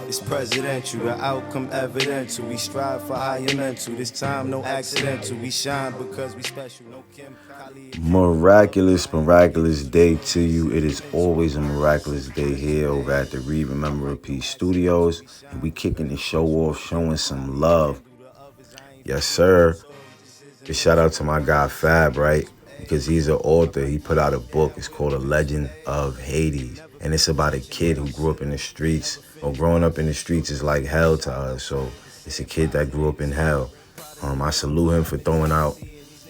It's presidential, the outcome evidential. We strive for higher mental. This time no accidental. We shine because we special. No Kim, Khalid. Miraculous day to you. It is always a miraculous day here over at the Read, Remember, Repeat Studios. And we kicking the show off, showing some love. Yes, sir. A shout out to my guy Fab, right? Because he's an author. He put out a book. It's called A Legend of Hades. And it's about a kid who grew up in the streets. Or growing up in the streets is like hell to us. So it's a kid that grew up in hell. I salute him for throwing out,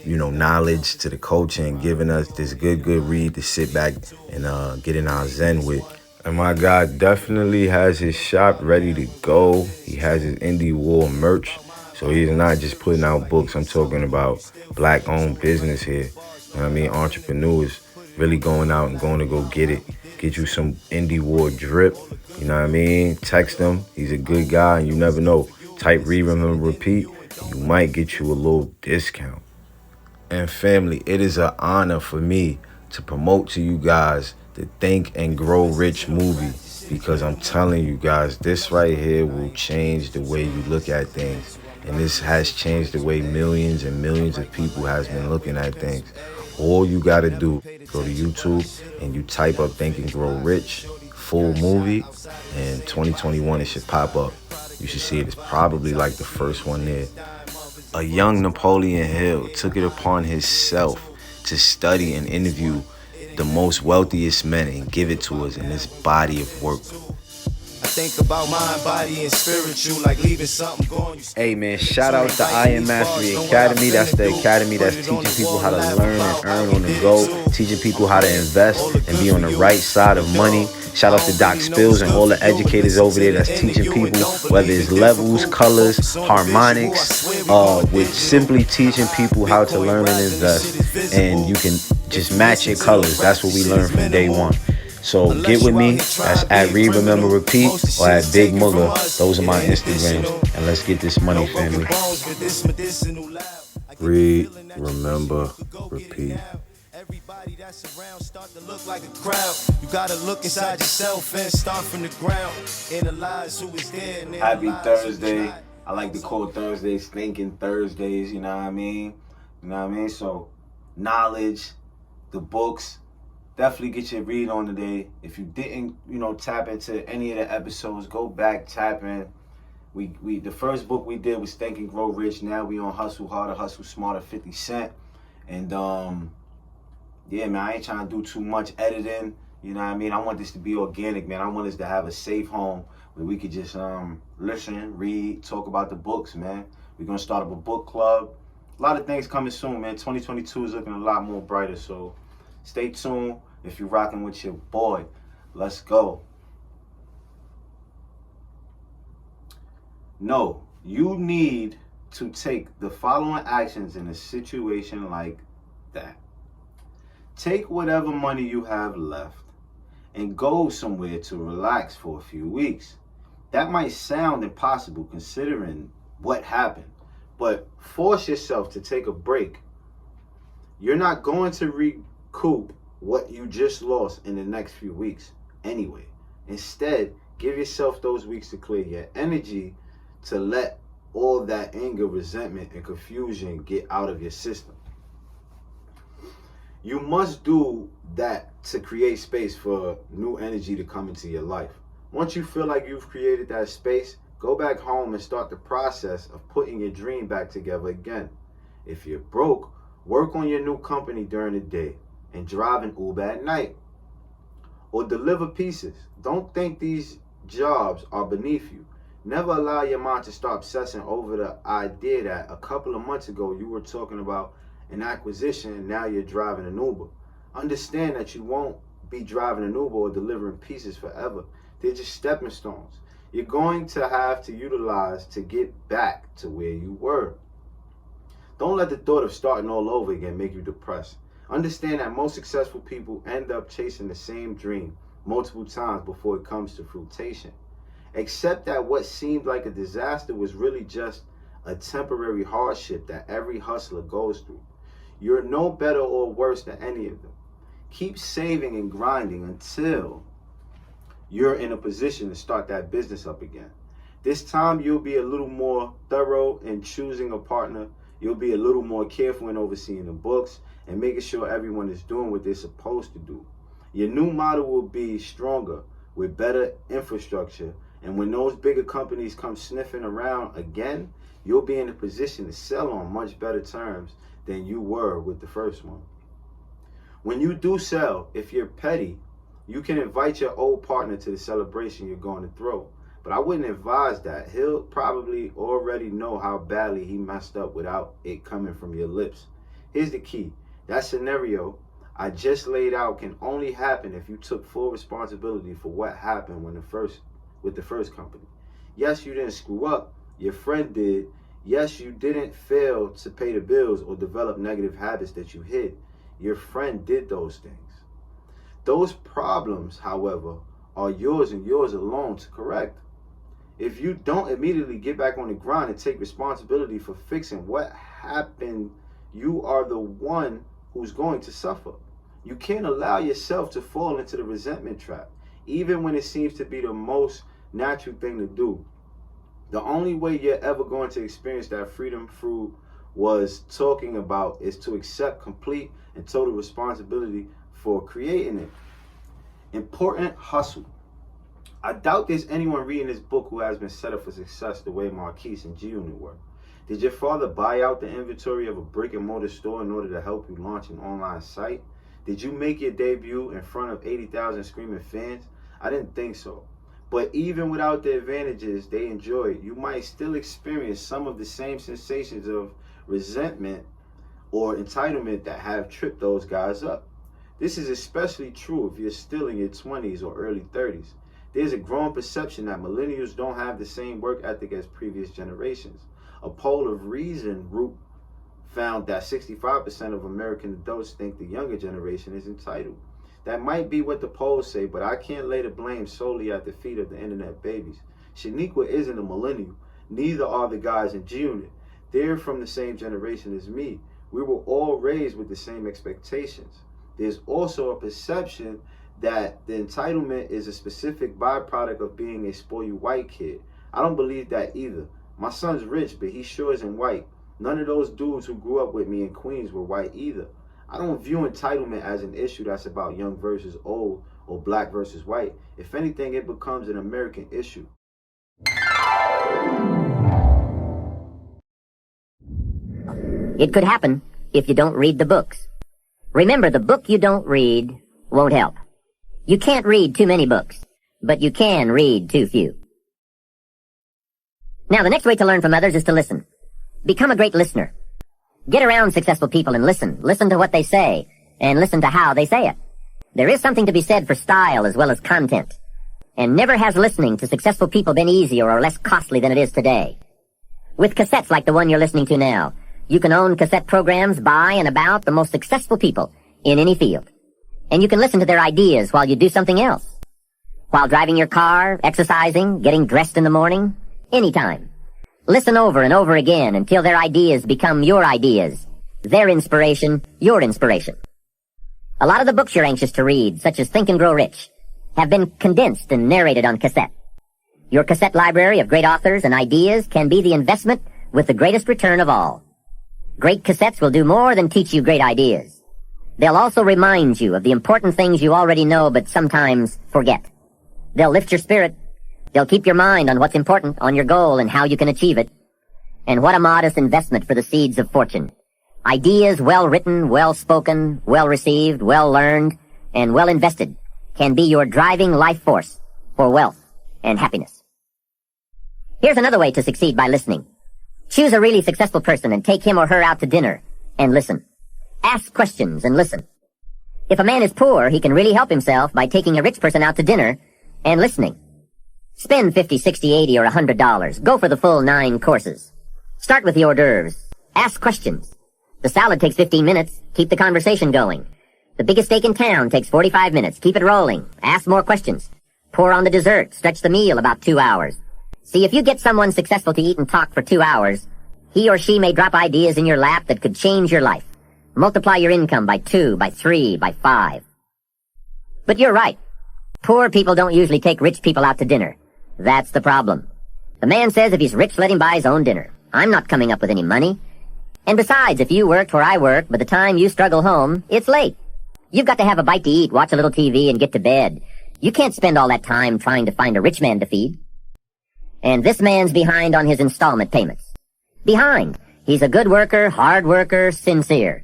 knowledge to the culture and giving us this good read to sit back and get in our zen with. And my guy definitely has his shop ready to go. He has his Indie War merch. So he's not just putting out books. I'm talking about black-owned business here. You know what I mean? Entrepreneurs really going out and going to go get it. Get you some Indie War drip. You know what I mean? Text him. He's a good guy, and you never know. Type Read, Remember, Repeat. You might get you a little discount. And family, it is an honor for me to promote to you guys the Think and Grow Rich movie, because I'm telling you guys, this right here will change the way you look at things. And this has changed the way millions and millions of people has been looking at things. All you got to do, go to YouTube and you type up Think and Grow Rich, full movie, and 2021 it should pop up. You should see it. It's probably like the first one there. A young Napoleon Hill took it upon himself to study and interview the most wealthiest men and give it to us in this body of work. I think about mind, body, and spiritual, like leaving something going. Hey man, shout out to I Am Mastery Academy. That's the academy that's teaching people how to learn and earn on the go, teaching people how to invest and be on the right side of money. Shout out to Doc Spills and all the educators over there that's teaching people, whether it's levels, colors, harmonics, with simply teaching people how to learn and invest. And you can just match your colors. That's what we learned from day one. So get with me. That's at Read, Remember, Repeat, or at Big MUGGA. Those are my Instagrams. And let's get this money, family. Read, remember, repeat. Everybody that's around start to look like a crowd. You gotta look inside yourself and start from the ground. Analyze who is there. Happy Thursday. I like to call Thursdays Thinking Thursdays, you know what I mean? So, knowledge, the books. Definitely get your read on today. If you didn't, tap into any of the episodes, go back, tap in. We the first book we did was Think and Grow Rich. Now we on Hustle Harder, Hustle Smarter, 50 Cent. And yeah, man, I ain't trying to do too much editing. You know what I mean? I want this to be organic, man. I want us to have a safe home where we could just listen, read, talk about the books, man. We're gonna start up a book club. A lot of things coming soon, man. 2022 is looking a lot more brighter, so stay tuned. If you're rocking with your boy, let's go. No, you need to take the following actions in a situation like that. Take whatever money you have left and go somewhere to relax for a few weeks. That might sound impossible considering what happened, but force yourself to take a break. You're not going to recoup what you just lost in the next few weeks anyway. Instead, give yourself those weeks to clear your energy, to let all that anger, resentment, and confusion get out of your system. You must do that to create space for new energy to come into your life. Once you feel like you've created that space, go back home and start the process of putting your dream back together again. If you're broke, work on your new company during the day and drive an Uber at night. Or deliver pieces. Don't think these jobs are beneath you. Never allow your mind to start obsessing over the idea that a couple of months ago you were talking about an acquisition and now you're driving an Uber. Understand that you won't be driving an Uber or delivering pieces forever. They're just stepping stones you're going to have to utilize to get back to where you were. Don't let the thought of starting all over again make you depressed. Understand that most successful people end up chasing the same dream multiple times before it comes to fruition. Accept that what seemed like a disaster was really just a temporary hardship that every hustler goes through. You're no better or worse than any of them. Keep saving and grinding until you're in a position to start that business up again. This time you'll be a little more thorough in choosing a partner. You'll be a little more careful in overseeing the books and making sure everyone is doing what they're supposed to do. Your new model will be stronger with better infrastructure. And when those bigger companies come sniffing around again, you'll be in a position to sell on much better terms than you were with the first one. When you do sell, if you're petty, you can invite your old partner to the celebration you're going to throw. But I wouldn't advise that. He'll probably already know how badly he messed up without it coming from your lips. Here's the key. That scenario I just laid out can only happen if you took full responsibility for what happened with the first company. Yes, you didn't screw up. Your friend did. Yes, you didn't fail to pay the bills or develop negative habits that you hid. Your friend did those things. Those problems, however, are yours and yours alone to correct. If you don't immediately get back on the grind and take responsibility for fixing what happened, you are the one who's going to suffer. You can't allow yourself to fall into the resentment trap, even when it seems to be the most natural thing to do. The only way you're ever going to experience that freedom Fruit was talking about is to accept complete and total responsibility for creating it. Important hustle. I doubt there's anyone reading this book who has been set up for success the way Marquise and G-Unit were. Did your father buy out the inventory of a brick and mortar store in order to help you launch an online site? Did you make your debut in front of 80,000 screaming fans? I didn't think so. But even without the advantages they enjoyed, you might still experience some of the same sensations of resentment or entitlement that have tripped those guys up. This is especially true if you're still in your 20s or early 30s. There's a growing perception that millennials don't have the same work ethic as previous generations. A poll of Reason Group found that 65% of American adults think the younger generation is entitled. That might be what the polls say, but I can't lay the blame solely at the feet of the internet babies. Shaniqua isn't a millennial. Neither are the guys in G-Unit. They're from the same generation as me. We were all raised with the same expectations. There's also a perception that the entitlement is a specific byproduct of being a spoiled white kid. I don't believe that either. My son's rich, but he sure isn't white. None of those dudes who grew up with me in Queens were white either. I don't view entitlement as an issue that's about young versus old or black versus white. If anything, it becomes an American issue. It could happen if you don't read the books. Remember, the book you don't read won't help. You can't read too many books, but you can read too few. Now, the next way to learn from others is to listen. Become a great listener. Get around successful people and listen. Listen to what they say, and listen to how they say it. There is something to be said for style as well as content. And never has listening to successful people been easier or less costly than it is today. With cassettes like the one you're listening to now, you can own cassette programs by and about the most successful people in any field. And you can listen to their ideas while you do something else. While driving your car, exercising, getting dressed in the morning, anytime. Listen over and over again until their ideas become your ideas. Their inspiration, your inspiration. A lot of the books you're anxious to read, such as Think and Grow Rich, have been condensed and narrated on cassette. Your cassette library of great authors and ideas can be the investment with the greatest return of all. Great cassettes will do more than teach you great ideas. They'll also remind you of the important things you already know but sometimes forget. They'll lift your spirit. They'll keep your mind on what's important, on your goal and how you can achieve it. And what a modest investment for the seeds of fortune. Ideas well written, well spoken, well received, well learned, and well invested can be your driving life force for wealth and happiness. Here's another way to succeed by listening. Choose a really successful person and take him or her out to dinner and listen. Ask questions and listen. If a man is poor, he can really help himself by taking a rich person out to dinner and listening. Spend $50, $60, $80, or $100. Go for the full 9 courses. Start with the hors d'oeuvres. Ask questions. The salad takes 15 minutes. Keep the conversation going. The biggest steak in town takes 45 minutes. Keep it rolling. Ask more questions. Pour on the dessert. Stretch the meal about 2 hours. See, if you get someone successful to eat and talk for 2 hours, he or she may drop ideas in your lap that could change your life. Multiply your income by 2, by 3, by 5. But you're right. Poor people don't usually take rich people out to dinner. That's the problem. The man says if he's rich, let him buy his own dinner. I'm not coming up with any money. And besides, if you worked where I work, by the time you struggle home, it's late. You've got to have a bite to eat, watch a little TV, and get to bed. You can't spend all that time trying to find a rich man to feed. And this man's behind on his installment payments. Behind. He's a good worker, hard worker, sincere.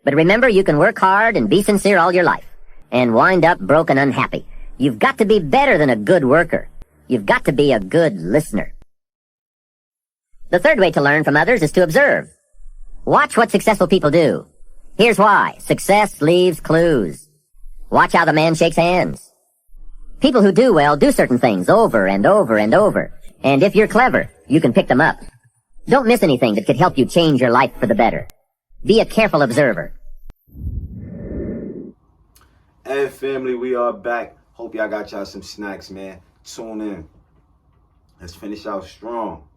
But remember, you can work hard and be sincere all your life, and wind up broke and unhappy. You've got to be better than a good worker. You've got to be a good listener. The third way to learn from others is to observe. Watch what successful people do. Here's why. Success leaves clues. Watch how the man shakes hands. People who do well do certain things over and over and over. And if you're clever, you can pick them up. Don't miss anything that could help you change your life for the better. Be a careful observer. Hey family, we are back. Hope y'all got y'all some snacks, man. Tune in. Let's finish out strong.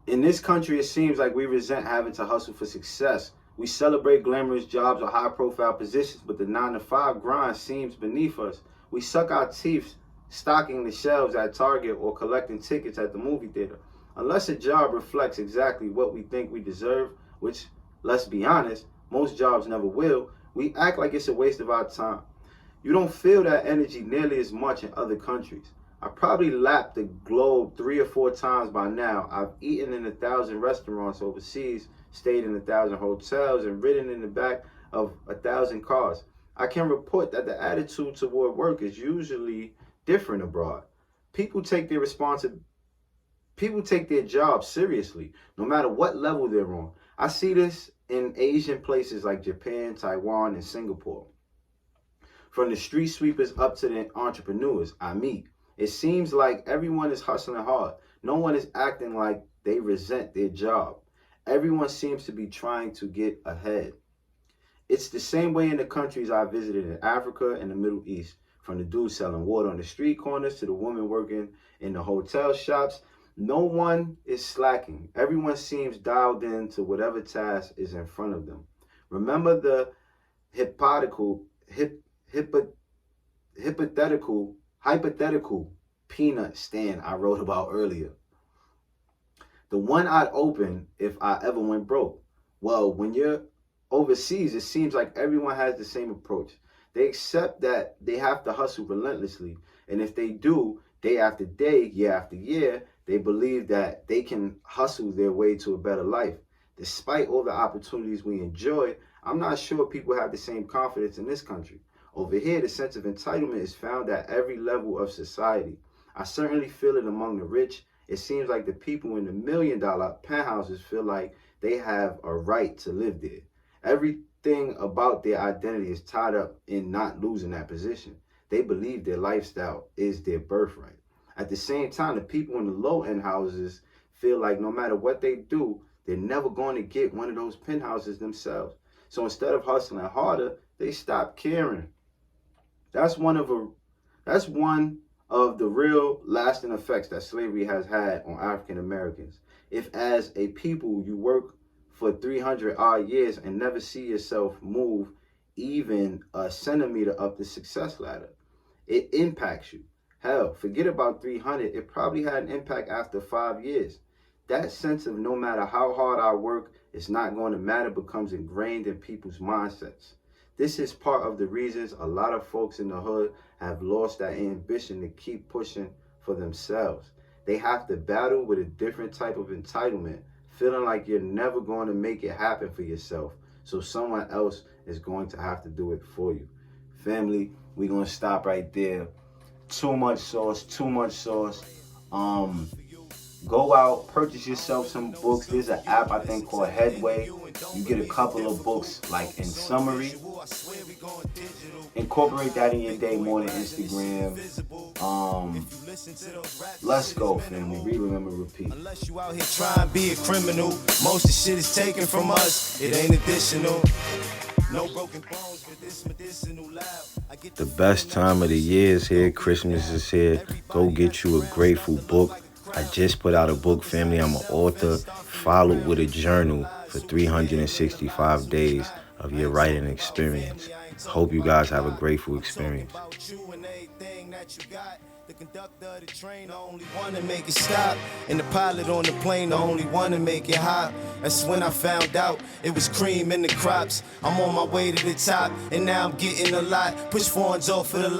In this country, it seems like we resent having to hustle for success. We celebrate glamorous jobs or high-profile positions, but the 9-to-5 grind seems beneath us. We suck our teeth stocking the shelves at Target or collecting tickets at the movie theater. Unless a job reflects exactly what we think we deserve, which, let's be honest, most jobs never will, we act like it's a waste of our time. You don't feel that energy nearly as much in other countries. I probably lapped the globe 3 or 4 times by now. I've eaten in 1,000 restaurants overseas, stayed in 1,000 hotels, and ridden in the back of 1,000 cars. I can report that the attitude toward work is usually different abroad. People take their job seriously, no matter what level they're on. I see this in Asian places like Japan, Taiwan, and Singapore. From the street sweepers up to the entrepreneurs I meet, it seems like everyone is hustling hard. No one is acting like they resent their job. Everyone seems to be trying to get ahead. It's the same way in the countries I visited in Africa and the Middle East. From the dude selling water on the street corners to the woman working in the hotel shops, no one is slacking. Everyone seems dialed in to whatever task is in front of them. Remember the hypothetical peanut stand I wrote about earlier. The one I'd open if I ever went broke. Well, when you're overseas, it seems like everyone has the same approach. They accept that they have to hustle relentlessly, and if they do, day after day, year after year, they believe that they can hustle their way to a better life. Despite all the opportunities we enjoy, I'm not sure people have the same confidence in this country. Over here, the sense of entitlement is found at every level of society. I certainly feel it among the rich. It seems like the people in the $1 million penthouses feel like they have a right to live there. Everything about their identity is tied up in not losing that position. They believe their lifestyle is their birthright. At the same time, the people in the low-end houses feel like no matter what they do, they're never going to get one of those penthouses themselves. So instead of hustling harder, they stop caring. That's one of the real lasting effects that slavery has had on African Americans. If as a people you work for 300 odd years and never see yourself move even a centimeter up the success ladder, it impacts you. Hell, forget about 300, it probably had an impact after 5 years. That sense of no matter how hard I work, it's not going to matter becomes ingrained in people's mindsets. This is part of the reasons a lot of folks in the hood have lost that ambition to keep pushing for themselves. They have to battle with a different type of entitlement, feeling like you're never going to make it happen for yourself, so someone else is going to have to do it for you. Family, we're going to stop right there. Too much sauce. Go out, purchase yourself some books. There's an app I think called Headway. You get a couple of books like in summary. Incorporate that in your day more than Instagram. Let's go, family. Read, remember, repeat. Unless you out here trying to be a criminal, most of the shit is taken from us. It ain't additional. No broken bones, but this medicinal loud. The best time of the year is here. Christmas is here. Go get you a grateful book. I just put out a book, family. I'm an author, followed with a journal for 365 days of your writing experience. Hope you guys have a grateful experience. The conductor of the train, the only one to make it stop. And the pilot on the plane, the only one to make it hop. That's when I found out it was cream in the crops. I'm on my way to the top, and now I'm getting a lot. Push foreigns off for the